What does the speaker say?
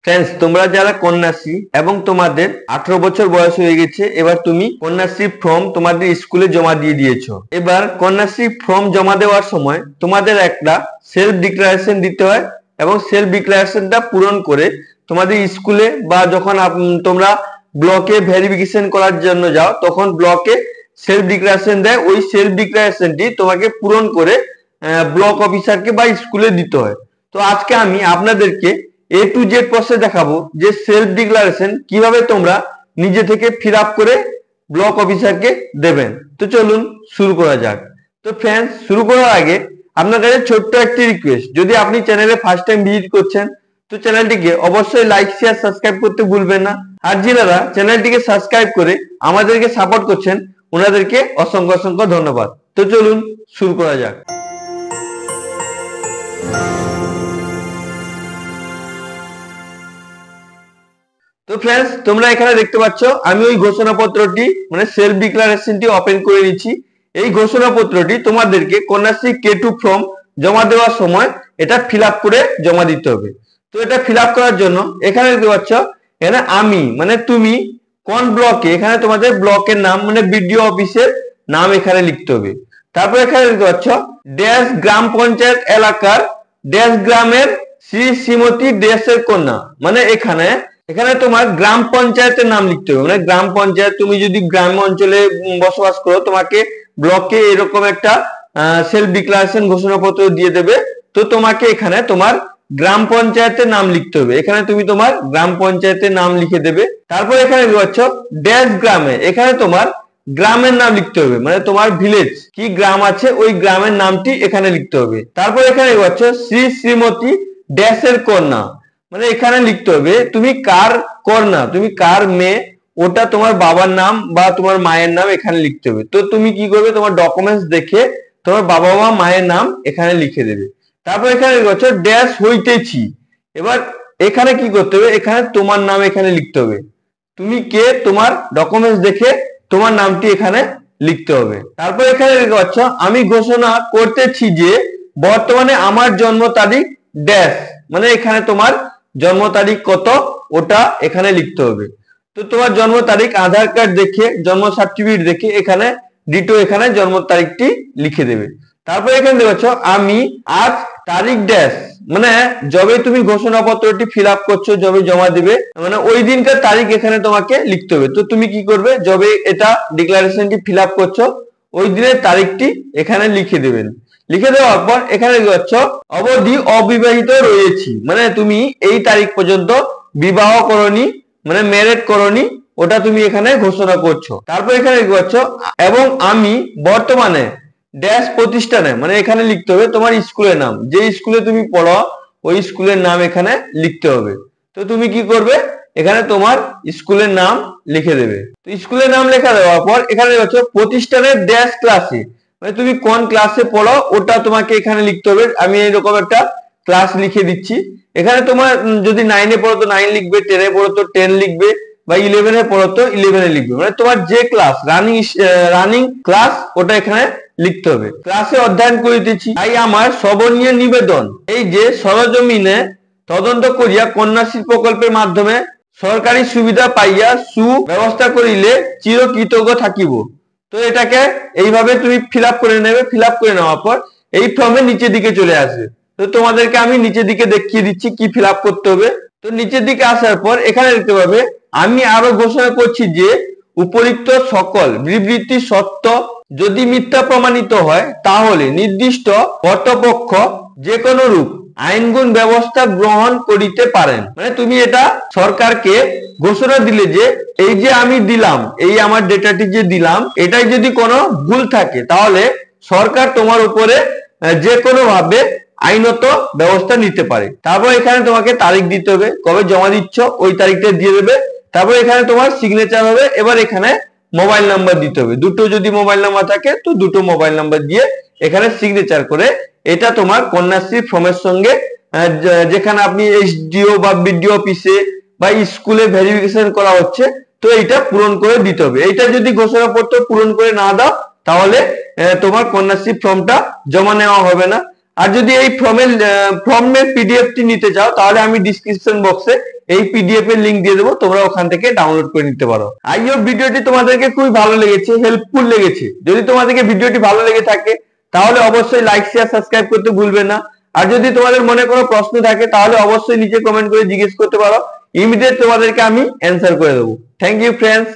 Friends তোমরা যারা কন্যাশ্রী এবং তোমাদের 18 বছর বয়স হয়ে গেছে এবার তুমি কন্যাশ্রী ফর্ম তোমাদের স্কুলে জমা দিয়ে দিয়েছো। এবার কন্যাশ্রী ফর্ম জমা দেওয়ার সময় তোমাদের একটা সেলফ ডিক্লারেশন দিতে হয় এবং সেলফ ডিক্লারেশনটা পূরণ করে তোমাদের স্কুলে বা যখন তোমরা ব্লকে ভেরিফিকেশন করার জন্য যাও তখন ব্লকে সেলফ ডিক্লারেশন দেয়। ওই সেলফ ডিক্লারেশনটি তোমাকে পূরণ করে ব্লক অফিসারকে বা স্কুলে দিতে হয়। তো আজকে আমি আপনাদেরকে A to Z প্রসেস দেখাবো যে সেলফ ডিক্লারেশন কিভাবে তোমরা নিজে থেকে ফিল আপ করে ব্লক অফিসারকে দেবেন। তো চলুন শুরু করা যাক। তো फ्रेंड्स শুরু করার আগে আপনার কাছে ছোট্ট একটি রিকোয়েস্ট, যদি আপনি চ্যানেলে ফার্স্ট টাইম ভিজিট করছেন তো চ্যানেলটিকে অবশ্যই লাইক শেয়ার সাবস্ক্রাইব করতে ভুলবেন না। আর যারা চ্যানেলটিকে সাবস্ক্রাইব করে আমাদেরকে সাপোর্ট করছেন ওনাদেরকে অসংখ্য অসংখ্য ধন্যবাদ। তো চলুন শুরু করা যাক। তো फ्रेंड्स তোমরা এখানে দেখতে পাচ্ছ আমি ওই ঘোষণাপত্রটি মানে সেলফ ডিক্লারেশনটি ওপেন করে নিয়েছি। এই ঘোষণাপত্রটি তোমাদেরকে কন্যাশ্রী K2 ফর্ম জমা দেওয়ার সময় এটা ফিল আপ করে জমা দিতে হবে। তো এটা ফিল আপ করার জন্য এখানে দেখতে পাচ্ছ এখানে আমি মানে তুমি কোন ব্লকে, এখানে তোমাদের ব্লকের নাম মানে বিডিও অফিসের নাম এখানে লিখতে হবে। তারপর এখানে দেখতে পাচ্ছ ড্যাশ গ্রাম পঞ্চায়েত এলাকার ড্যাশ গ্রামের শ্রী শ্রীমতী ড্যাশের কন্যা, মানে এখানে তোমার গ্রাম পঞ্চায়েতের নাম লিখতে হবে। মানে গ্রাম পঞ্চায়েত, তুমি যদি গ্রাম অঞ্চলে বসবাস করো তোমাকে ব্লকে এরকম একটা সেলফ ডিক্লারেশন ঘোষণাপত্র দিয়ে দেবে। তো তোমাকে এখানে তোমার গ্রাম পঞ্চায়েতের নাম লিখতে হবে। এখানে তুমি তোমার গ্রাম পঞ্চায়েতের নাম লিখে দেবে। তারপর এখানে দেখছো ড্যাশ গ্রামে, এখানে তোমার গ্রামের নাম লিখতে হবে। মানে তোমার ভিলেজ কি গ্রাম আছে ওই গ্রামের নামটি এখানে লিখতে হবে। তারপর এখানে দেখছো শ্রী শ্রীমতী ড্যাশের কন্যা, মানে এখানে লিখতে হবে তুমি কার কন্যা, তুমি কার মেয়ে, ওটা তোমার বাবার নাম বা তোমার মায়ের নাম এখানে লিখতে হবে। তো তুমি কি করবে, তোমার ডকুমেন্টস দেখে তোমার বাবা বা মায়ের নাম এখানে লিখে দেবে। তারপর এখানে দেখছো ড্যাশ হইতেছি, এবার এখানে কি করতে হবে, এখানে তোমার নাম এখানে লিখতে হবে। তুমি কে, তোমার ডকুমেন্টস দেখে তোমার নামটি এখানে লিখতে হবে। তারপর এখানে দেখছো আমি ঘোষণা করতেছি যে বর্তমানে আমার জন্ম তারিখ ড্যাশ, মানে এখানে তোমার জন্ম তারিখ কত ওটা এখানে লিখতে হবে। তো তোমার জন্ম তারিখ আধার কার্ড দেখে জন্ম সার্টিফিকেট দেখে এখানে ডিটো এখানে জন্ম তারিখটি লিখে দেবে। তারপর এখানে দেখছো আমি আজ তারিখ ড্যাশ, মানে যবে তুমি ঘোষণাপত্রটি ফিল আপ করছো যবে জমা দিবে মানে ওই দিনকার তারিখ এখানে তোমাকে লিখতে হবে। তো তুমি কি করবে, যবে এটা ডিক্লারেশনটি ফিল আপ করছো ওই দিনের তারিখটি এখানে লিখে দেবেন। লিখে দেওয়ার পর এখানে দেখছো অবধি অবিবাহিত রয়েছি, মানে তুমি এই তারিখ পর্যন্ত বিবাহ করনি মানে ম্যারেড করনি ওটা তুমি এখানে ঘোষণা করছো। তারপর এখানে দেখছো এবং আমি বর্তমানে ড্যাশ প্রতিষ্ঠানে, মানে এখানে লিখতে হবে তোমার স্কুলের নাম, যে স্কুলে তুমি পড়ো ওই স্কুলের নাম এখানে লিখতে হবে। তো তুমি কি করবে, এখানে তোমার স্কুলের নাম লিখে দেবে। তো স্কুলের নাম লেখা দেওয়ার পর এখানে দেখছো প্রতিষ্ঠানের ড্যাশ ক্লাসে, মানে তুমি কোন ক্লাসে পড়ো ওটা তোমাকে এখানে লিখতে হবে। আমি এইরকম একটা ক্লাস লিখে দিচ্ছি। এখানে তোমার যদি 9 পড়ো তো 9 লিখবে, 10 পড়ো তো 10 লিখবে বা 11 পড়ো তো 11 লিখবে, মানে তোমার যে ক্লাস রানিং ক্লাস ওটা এখানে লিখতে হবে। ক্লাসে অধ্যয়ন করিতেছি তাই আমার সবর্ণীয় নিবেদন, এই যে সরজমিনে তদন্ত করিয়া কন্যাশ্রী প্রকল্পের মাধ্যমে সরকারি সুবিধা পাইয়া সুব্যবস্থা করিলে চিরকৃতজ্ঞ থাকিব। তো এটাকে এইভাবে তুমি ফিল আপ করে নেবে। ফিল আপ করে নেওয়ার পর এই ফর্মের নিচের দিকে চলে আসবে। তো তোমাদেরকে আমি নিচের দিকে দেখিয়ে দিচ্ছি কি ফিল আপ করতে হবে। তো নিচের দিকে আসার পর এখানে দেখতে পাবে আমি আরো ঘোষণা করছি যে উপরিক্ত সকল বিবৃতি সত্য যদি মিথ্যা প্রমাণিত হয় তাহলে নির্দিষ্ট কর্তৃপক্ষ যে কোনো রূপ আইনগুণ ব্যবস্থা গ্রহণ করিতে পারেন। মানে তুমি এটা সরকারকে ঘোষণা দিলে যে এই যে আমি দিলাম, এই আমার ডেটাটি যে দিলাম এটাই যদি কোনো ভুল থাকে তাহলে সরকার তোমার উপরে যে কোনো ভাবে আইনত ব্যবস্থা নিতে পারে। তারপর এখানে তোমাকে তারিখ দিতে হবে, কবে জমা দিচ্ছ ওই তারিখটা দিয়ে দেবে। তারপর এখানে তোমার সিগনেচার হবে। এবার এখানে মোবাইল নাম্বার দিতে হবে, দুটো যদি মোবাইল নাম্বার থাকে তো দুটো মোবাইল নাম্বার দিয়ে এখানে সিগনেচার করে এটা তোমার কন্যাশ্রী ফর্মের সঙ্গে যেখানে আপনি এসডিও বা বিডিও অফিসে বা স্কুলে ভেরিফিকেশন করা হচ্ছে তো এইটা পূরণ করে দিতে হবে। এইটা যদি ঘোষণাপত্র পূরণ করে না দাও তাহলে তোমার কন্যাশ্রী ফর্মটা জমা নেওয়া হবে না। আর যদি এই ফর্মের পিডিএফটি নিতে চাও তাহলে আমি ডিসক্রিপশন বক্সে এই পিডিএফ এর লিংক দিয়ে দেবো, তোমরা ওখান থেকে ডাউনলোড করে নিতে পারো। আই হোপ ভিডিওটি তোমাদেরকে খুবই ভালো লেগেছে, হেল্পফুল লেগেছে। যদি তোমাদেরকে ভিডিওটি ভালো লেগে থাকে তাহলে অবশ্যই লাইক শেয়ার সাবস্ক্রাইব করতে ভুলবে না। আর যদি তোমাদের মনে কোনো প্রশ্ন থাকে তাহলে অবশ্যই নিচে কমেন্ট করে জিজ্ঞেস করতে পারো, ইমিডিয়েট তোমাদেরকে আমি অ্যান্সার করে দেবো। Thank you friends.